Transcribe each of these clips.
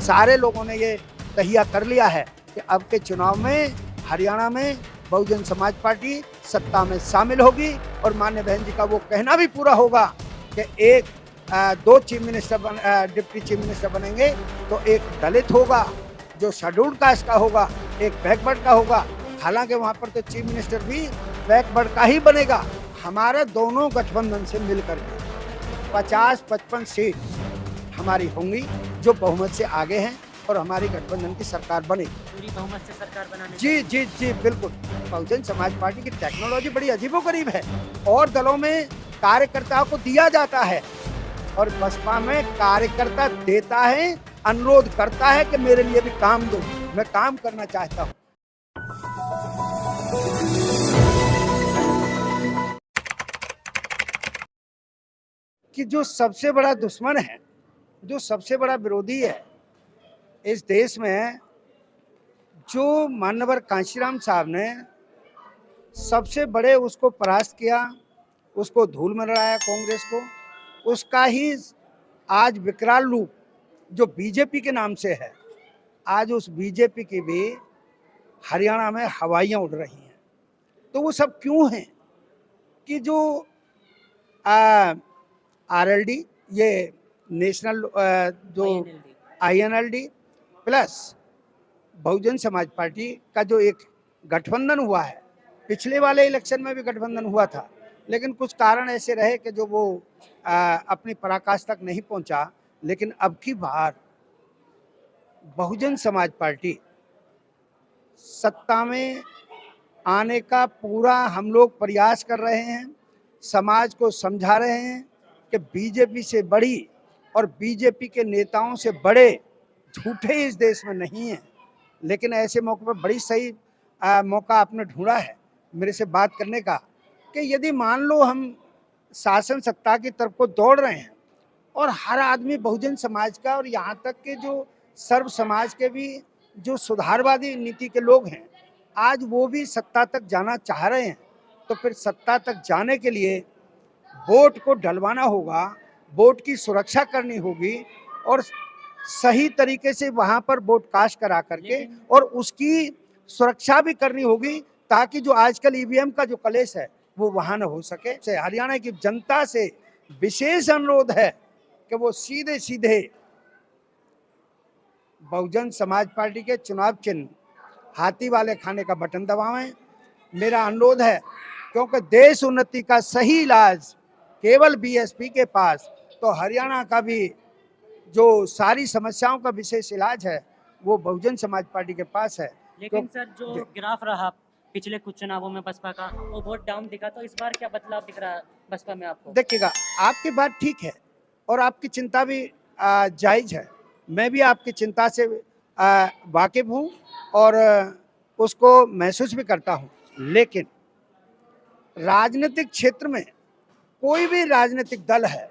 सारे लोगों ने ये तहिया कर लिया है कि अब के चुनाव में हरियाणा में बहुजन समाज पार्टी सत्ता में शामिल होगी और माननीय बहन जी का वो कहना भी पूरा होगा कि एक दो chief minister deputy chief minister बनेंगे तो एक दलित होगा जो शेड्यूल्ड कास्ट का होगा, एक बैकवर्ड का होगा। हालांकि वहां पर तो चीफ मिनिस्टर भी बैकवर्ड का ही बनेगा। हमारे दोनों गठबंधन से मिलकर 50-55 सीट हमारी होंगी जो बहुमत से आगे हैं और हमारी गठबंधन की सरकार बनेगी। पूरी बहुमत से सरकार बनाने जी जी जी बिल्कुल। बहुजन समाज पार्टी की टेक्नोलॉजी बड़ी अजीबोगरीब है और दलों में कार्यकर्ताओं को दिया जाता है और बसपा में कार्यकर्ता देता है, अनुरोध करता है कि मेरे लिए भी काम दो, मैं काम करना चाहता हूँ। कि जो सबसे बड़ा दुश्मन है, जो सबसे बड़ा विरोधी है इस देश में, जो मानवर कांशीराम साहब ने सबसे बड़े उसको परास्त किया, उसको धूल में लड़ाया कांग्रेस को, उसका ही आज विकराल रूप जो बीजेपी के नाम से है, आज उस बीजेपी की भी हरियाणा में हवाइयाँ उड़ रही हैं। तो वो सब क्यों हैं कि जो आरएलडी, ये नेशनल जो INLD plus Bahujan Samaj party का जो एक गठबंधन हुआ है, पिछले वाले इलेक्शन में भी गठबंधन हुआ था लेकिन कुछ कारण ऐसे रहे कि जो वो अपनी पराकाष्ठा तक नहीं पहुंचा। लेकिन अब की बार बहुजन समाज पार्टी सत्ता में आने का पूरा हम लोग प्रयास कर रहे हैं, समाज को समझा रहे हैं कि बीजेपी से बड़ी और बीजेपी के नेताओं से बड़े झूठे इस देश में नहीं हैं। लेकिन ऐसे मौके पर बड़ी सही मौका आपने ढूंढा है मेरे से बात करने का कि यदि मान लो हम शासन सत्ता की तरफ को दौड़ रहे हैं और हर आदमी बहुजन समाज का और यहाँ तक के जो सर्व समाज के भी जो सुधारवादी नीति के लोग हैं, आज वो भी सत्ता तक जाना चाह रहे हैं, तो फिर सत्ता तक जाने के लिए वोट को डलवाना होगा, वोट की सुरक्षा करनी होगी और सही तरीके से वहां पर वोट कास्ट करा करके और उसकी सुरक्षा भी करनी होगी ताकि जो आजकल ईवीएम का जो कलेश है वो वहां न हो सके। हरियाणा की जनता से विशेष अनुरोध है कि वो सीधे सीधे बहुजन समाज पार्टी के चुनाव चिन्ह हाथी वाले खाने का बटन दबावें। मेरा अनुरोध है क्योंकि देश उन्नति का सही इलाज केवल बीएसपी के पास, तो हरियाणा का भी जो सारी समस्याओं का विशेष इलाज है वो बहुजन समाज पार्टी के पास है। लेकिन सर जो ग्राफ रहा पिछले कुछ चुनावों में बसपा का, वो बहुत डाउन दिखा, तो इस बार क्या बदलाव दिख रहा है बसपा में आपको? देखिएगा, आपकी बात ठीक है और आपकी चिंता भी जायज है। मैं भी आपकी चिंता से वाकिफ हूँ और उसको महसूस भी करता हूँ। लेकिन राजनीतिक क्षेत्र में कोई भी राजनीतिक दल है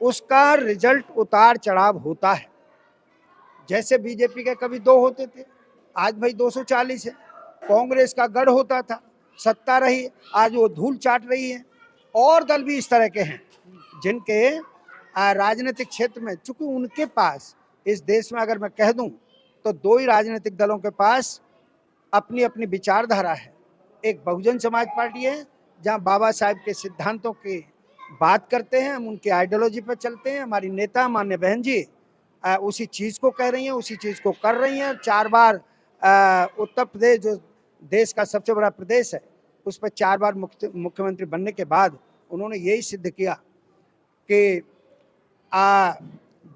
उसका रिजल्ट उतार चढ़ाव होता है। जैसे बीजेपी के कभी 2 होते थे, आज भाई 240 है। कांग्रेस का गढ़ होता था, सत्ता रही, आज वो धूल चाट रही है। और दल भी इस तरह के हैं जिनके राजनीतिक क्षेत्र में, चूंकि उनके पास इस देश में अगर मैं कह दूं तो 2 ही राजनीतिक दलों के पास अपनी अपनी विचारधारा है। एक बहुजन समाज पार्टी है जहां बाबा साहब के सिद्धांतों की बात करते हैं, हम उनकी आइडियोलॉजी पर चलते हैं। हमारी नेता माननीय बहन जी उसी चीज़ को कह रही हैं, उसी चीज़ को कर रही हैं। 4 बार उत्तर प्रदेश जो देश का सबसे बड़ा प्रदेश है उस पर 4 बार मुख्यमंत्री बनने के बाद उन्होंने यही सिद्ध किया कि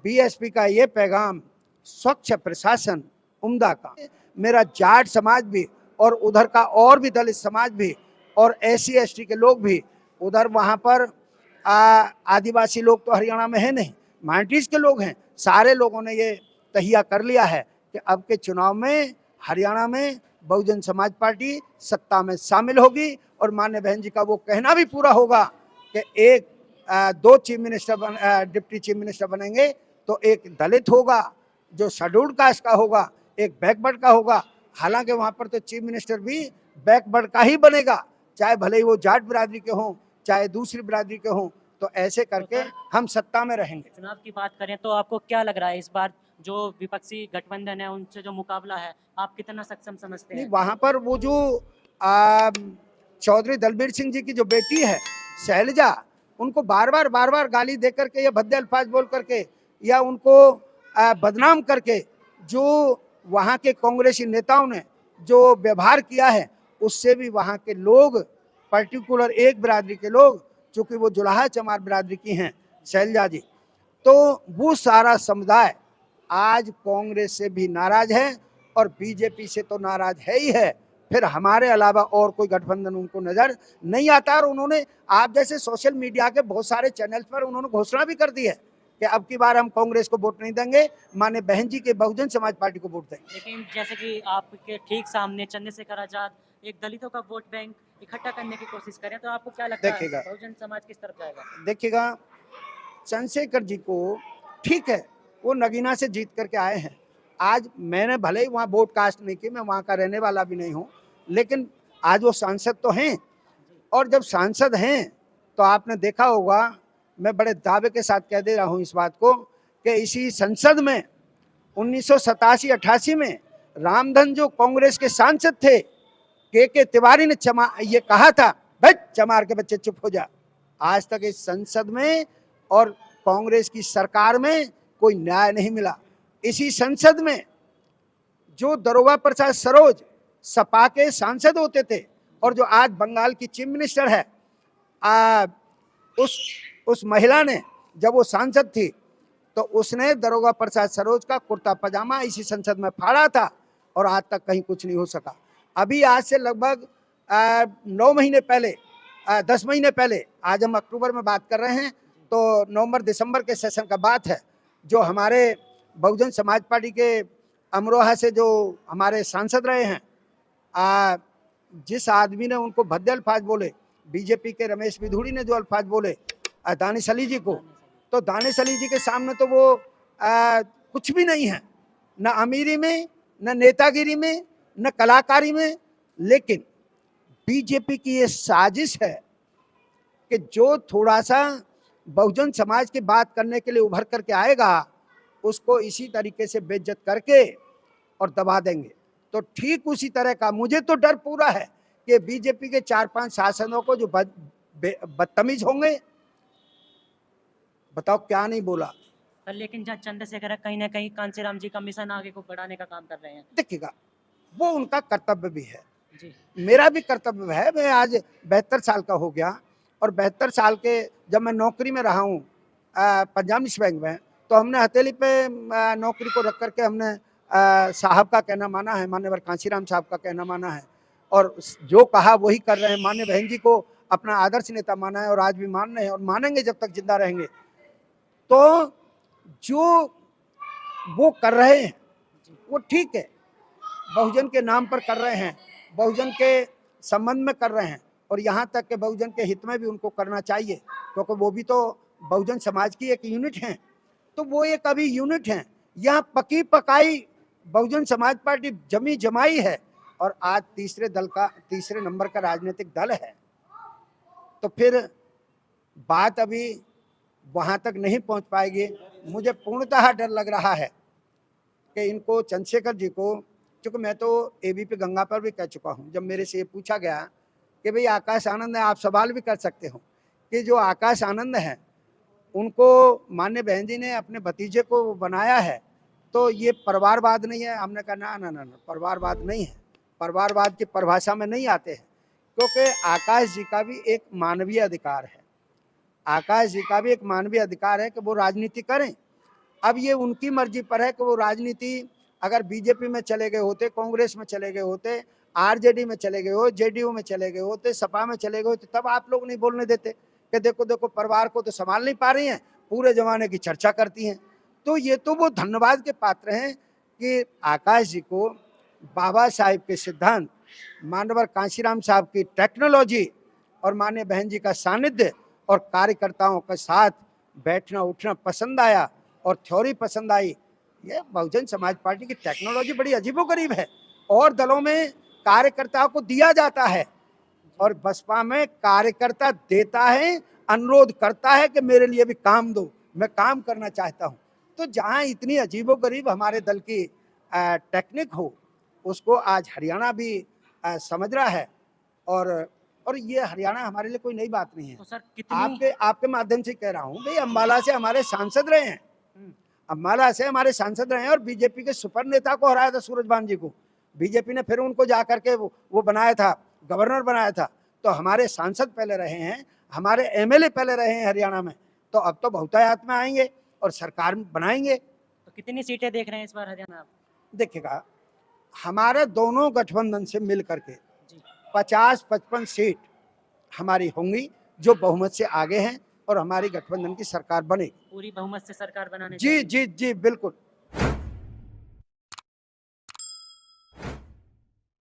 बीएसपी का ये पैगाम स्वच्छ प्रशासन उम्दा का। मेरा जाट समाज भी और उधर का और भी दलित समाज भी और SC ST के लोग भी, उधर वहाँ पर आदिवासी लोग तो हरियाणा में है नहीं, माइनॉरिटीज़ के लोग हैं। सारे लोगों ने ये तहिया कर लिया है कि अब के चुनाव में हरियाणा में बहुजन समाज पार्टी सत्ता में शामिल होगी और माननीय बहन जी का वो कहना भी पूरा होगा कि एक दो chief minister deputy chief minister बनेंगे तो एक दलित होगा जो शेड्यूल्ड कास्ट का होगा, एक बैकवर्ड का होगा। हालांकि वहाँ पर तो चीफ मिनिस्टर भी बैकवर्ड का ही बनेगा, चाहे भले ही वो जाट बिरादरी के हों चाहे दूसरी बिरादरी के हों। तो ऐसे करके हम सत्ता में रहेंगे। चुनाव की बात करें तो आपको क्या लग रहा है इस बार जो विपक्षी गठबंधन है उनसे जो मुकाबला है, आप कितना सक्षम समझते नहीं, हैं? वहां पर वो जो आ, चौधरी दलबीर सिंह जी की जो बेटी है शैलजा, उनको बार बार गाली दे करके या भद्दे अल्फाज बोल करके या उनको बदनाम करके जो वहां के कांग्रेसी नेताओं ने जो व्यवहार किया है, उससे भी वहां के लोग, पर्टिकुलर एक बिरादरी के लोग, चूंकि वो जुलाहा चमार बिरादरी की हैं शैलजा जी, तो वो सारा समुदाय आज कांग्रेस से भी नाराज है और बीजेपी से तो नाराज है ही है। फिर हमारे अलावा और कोई गठबंधन उनको नजर नहीं आता। और उन्होंने आप जैसे सोशल मीडिया के बहुत सारे चैनल पर उन्होंने घोषणा भी कर दी है कि अब की बार हम कांग्रेस को वोट नहीं देंगे, माने बहन जी के बहुजन समाज पार्टी को वोट देंगे। लेकिन जैसे कि आपके ठीक सामने चंद्रशेखर आजाद एक दलितों का वोट बैंक इकट्ठा करने की कोशिश करें, तो आपको क्या लगता है देखिएगा बहुजन समाज किस तरफ जाएगा? देखिएगा चंद्रशेखर जी को, ठीक है, वो नगीना से जीत करके आए हैं। आज मैंने भले ही वहाँ वोट कास्ट नहीं की, मैं वहाँ का रहने वाला भी नहीं हूँ, लेकिन आज वो सांसद तो हैं। और जब सांसद हैं तो आपने देखा होगा, मैं बड़े दावे के साथ कह दे रहा हूँ इस बात को, कि इसी संसद में 1987-88 में रामधन जो कांग्रेस के सांसद थे, के तिवारी ने ये कहा था, भाई चमार के बच्चे चुप हो जा। आज तक इस संसद में और कांग्रेस की सरकार में कोई न्याय नहीं मिला। इसी संसद में जो दरोगा प्रसाद सरोज सपा के सांसद होते थे और जो आज बंगाल की चीफ मिनिस्टर है, उस महिला ने, जब वो सांसद थी तो उसने दरोगा प्रसाद सरोज का कुर्ता पजामा इसी संसद में फाड़ा था और आज तक कहीं कुछ नहीं हो सका। अभी आज से लगभग 9 महीने पहले, 10 महीने पहले, आज हम अक्टूबर में बात कर रहे हैं तो नवंबर दिसंबर के सेशन का बात है, जो हमारे बहुजन समाज पार्टी के अमरोहा से जो हमारे सांसद रहे हैं, जिस आदमी ने उनको भद्दे अल्फाज बोले, बीजेपी के रमेश बिधूड़ी ने जो अल्फाज बोले दानिश अली जी को, तो दानिश अली जी के सामने तो वो कुछ भी नहीं है, न अमीरी में, न नेतागिरी में, न कलाकारी में। लेकिन बीजेपी की ये साजिश है कि जो थोड़ा सा बहुजन समाज की बात करने के लिए उभर करके आएगा, उसको इसी तरीके से बेइज्जत करके और दबा देंगे। तो ठीक उसी तरह का मुझे तो डर पूरा है कि बीजेपी के 4-5 शासकों को जो बदतमीज होंगे, बताओ क्या नहीं बोला। लेकिन जहाँ चंद्रशेखर है, कहीं ना कहीं कांचीराम जी का मिशन आगे को बढ़ाने का काम कर रहे हैं। देखिएगा, वो उनका कर्तव्य भी है, जी। मेरा भी कर्तव्य है। मैं आज 72 साल का हो गया और 72 साल के जब मैं नौकरी में रहा हूँ पंजाब नेशनल बैंक में, तो हमने हथेली पे नौकरी को रख करके हमने साहब का कहना माना है, मान्यवर कांचीराम साहब का कहना माना है और जो कहा वही कर रहे हैं। मान्य बहन जी को अपना आदर्श नेता माना है और आज भी मान रहे हैं और मानेंगे जब तक जिंदा रहेंगे। तो जो वो कर रहे हैं वो ठीक है, बहुजन के नाम पर कर रहे हैं, बहुजन के संबंध में कर रहे हैं और यहाँ तक के बहुजन के हित में भी उनको करना चाहिए, क्योंकि वो भी तो बहुजन समाज की एक यूनिट है। तो वो एक अभी यूनिट है, यहाँ पकी पकाई बहुजन समाज पार्टी जमी जमाई है और आज तीसरे नंबर का राजनीतिक दल है। तो फिर बात अभी वहाँ तक नहीं पहुँच पाएगी। मुझे पूर्णतः डर लग रहा है कि इनको, चंद्रशेखर जी को, क्योंकि मैं तो एबीपी गंगा पर भी कह चुका हूँ, जब मेरे से ये पूछा गया कि भाई आकाश आनंद है, आप सवाल भी कर सकते हो कि जो आकाश आनंद है उनको मान्य बहन जी ने अपने भतीजे को बनाया है, तो ये परिवारवाद नहीं है? हमने कहा ना ना ना ना, परिवारवाद नहीं है, परिवारवाद की परिभाषा में नहीं आते हैं, क्योंकि आकाश जी का भी एक मानवीय अधिकार है, आकाश जी का भी एक मानवीय अधिकार है कि वो राजनीति करें। अब ये उनकी मर्जी पर है कि वो राजनीति अगर बीजेपी में चले गए होते, कांग्रेस में चले गए होते, आरजेडी में चले गए हो, जेडीयू में चले गए होते, सपा में चले गए होते, तब आप लोग नहीं बोलने देते कि देखो देखो परिवार को तो संभाल नहीं पा रही हैं, पूरे जमाने की चर्चा करती हैं। तो ये तो वो धन्यवाद के पात्र हैं कि आकाश जी को बाबा साहिब के सिद्धांत, मानवर कांशीराम साहब की टेक्नोलॉजी और मान्य बहन जी का सानिध्य और कार्यकर्ताओं के साथ बैठना उठना पसंद आया और थ्योरी पसंद आई। ये बहुजन समाज पार्टी की टेक्नोलॉजी बड़ी अजीबोगरीब है। और दलों में कार्यकर्ताओं को दिया जाता है और बसपा में कार्यकर्ता देता है, अनुरोध करता है कि मेरे लिए भी काम दो, मैं काम करना चाहता हूँ। तो जहाँ इतनी अजीबोगरीब हमारे दल की टेक्निक हो, उसको आज हरियाणा भी समझ रहा है। और ये हरियाणा हमारे लिए कोई नई बात नहीं है। तो सर कितनी आपके आपके माध्यम से कह रहा हूँ भाई, अम्बाला से हमारे सांसद रहे हैं, हम्म, अम्बाला से हमारे सांसद रहे हैं, और बीजेपी के सुपर नेता को हराया था, सूरजभान जी को। बीजेपी ने फिर उनको जा करके वो बनाया था, गवर्नर बनाया था। तो हमारे सांसद पहले रहे हैं, हमारे एमएलए पहले रहे हैं हरियाणा में। तो अब तो बहुतायत में आएंगे और सरकार बनाएंगे। तो कितनी सीटें देख रहे हैं इस बार हरियाणा आप? देखिएगा, हमारे दोनों गठबंधन से मिल करके जी 50-55 सीट हमारी होंगी, जो बहुमत से आगे हैं, और हमारी गठबंधन की सरकार बनेगी। पूरी बहुमत से सरकार बनाने जी जाएंगे। जी जी, बिल्कुल।